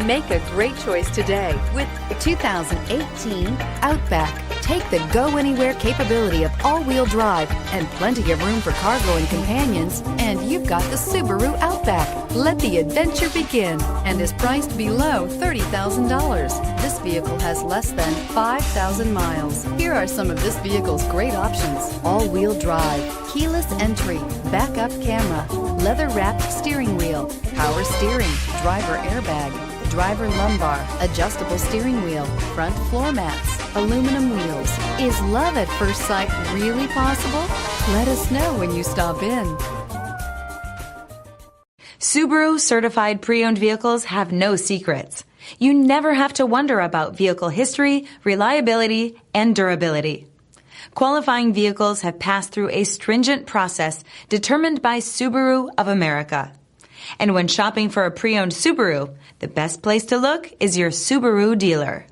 Make a great choice today with The 2018 Outback. Take the go-anywhere capability of all-wheel drive and plenty of room for cargo and companions, and you've got the Subaru Outback. Let the adventure begin and is priced below $30,000. This vehicle has less than 5,000 miles. Here are some of this vehicle's great options: all-wheel drive, keyless entry, backup camera, leather-wrapped steering wheel, power steering, driver airbag, driver lumbar, adjustable steering wheel, front floor mats, aluminum wheels. Is love at first sight really possible? Let us know when you stop in. Subaru certified pre-owned vehicles have no secrets. You never have to wonder about vehicle history, reliability, and durability. Qualifying vehicles have passed through a stringent process determined by Subaru of America. And when shopping for a pre-owned Subaru, the best place to look is your Subaru dealer.